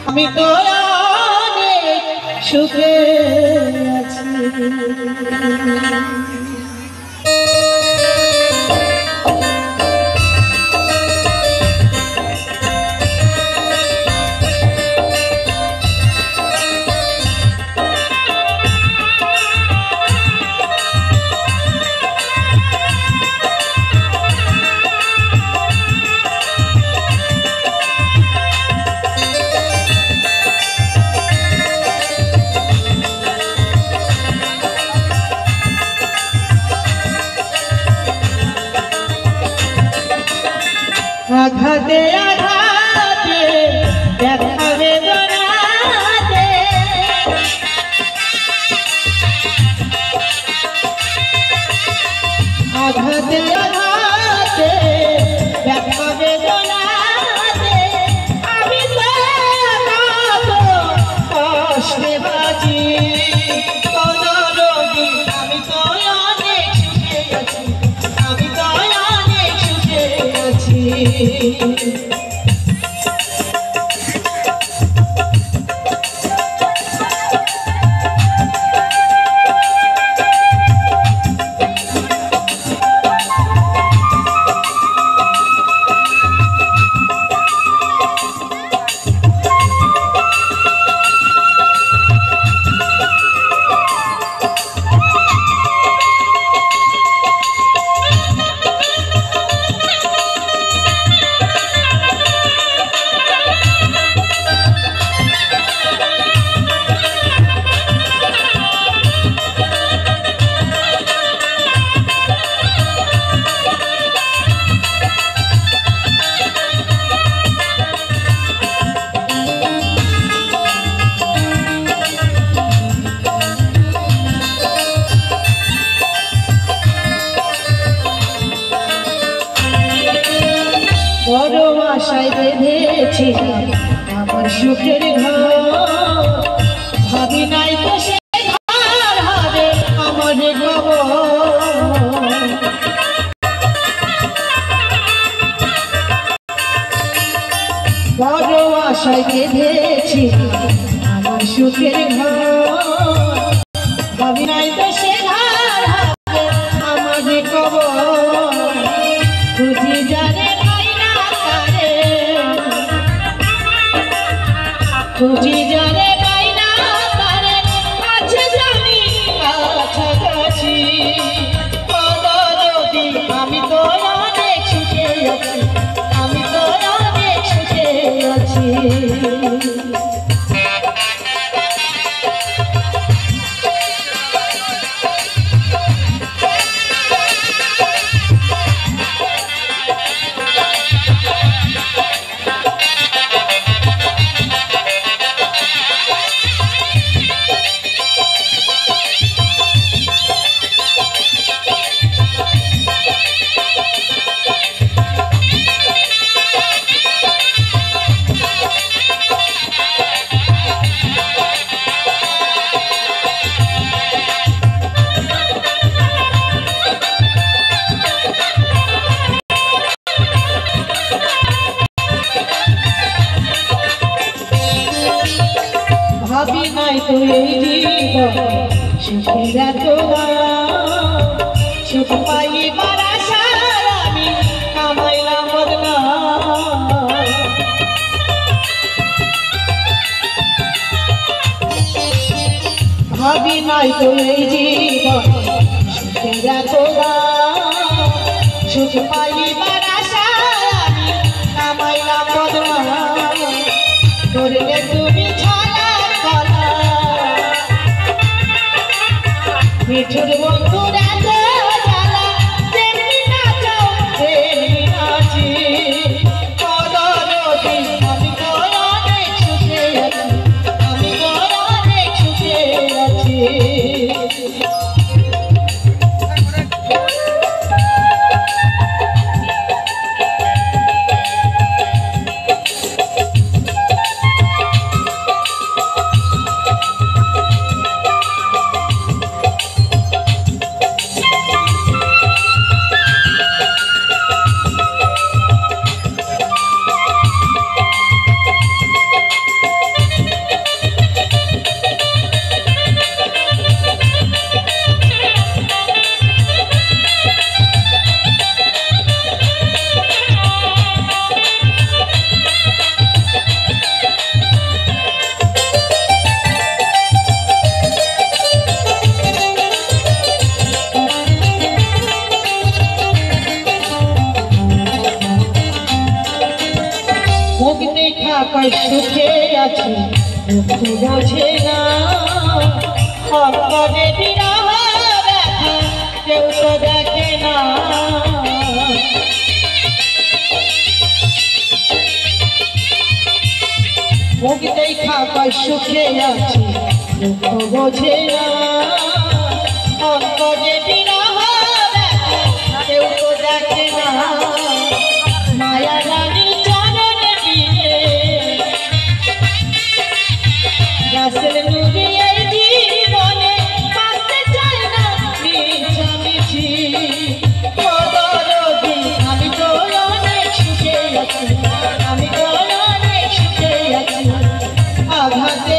আমি তো অনেক সুখে আছি। আঘাতে আঘাতে ব্যথা বেদনাতে আঘাতে আঘাতে ব্যথা বেদনাতে আমি তো কষ্টে বাঁচি কোন রোগী আমি তো অনেক সুখে আছি আমি তো অনেক সুখে আছি। বড় আশায় বেঁধেছি আমার সুখের ঘর ভাবি নাই তো সে ঘর হবে আমার বড় আশায় বেঁধেছি আমার সুখের ঘর ভাবি নাই তো সে ঘর হবে আমার বুঝি জানে খুঁজি জানে পাই না তারে আছে জানি কাছাকাছি কদরদি আমি তো অনেক সুখে আছি আমি তো অনেক সুখে আছি। ভাবি নাই তো এই জীবন সুখের সুখ পাইবার আশায় আমি কামাইলাম বদনাম ভাবি নাই তো এই জীবন সুখের সুখ পাইবার আশায় আমি কামাইলাম বদনাম করলে তুমি মিঠুর বন্ধুরা তো জ্বালা তেমনি নাচাও তেমনি নাচি কদরদি আমি তো অনেক সুখে আছি আছি দুঃখ বোঝে না অন্তরে বিরহ ব্যথা কেউ তো দেখে না মুখ দেখা পাই সুখে আছি দুঃখ বোঝে না অন্তরে বিরহ ব্যথা কেউ তো দেখে না মায়া রানীর চরণে বিনে রাসেল নূরে এই জীবনে বাঁচতে চাই না মিছামিছি ও দরদি আমি তো অনেক সুখে আছি আমি তো অনেক সুখে আছি আঘাতে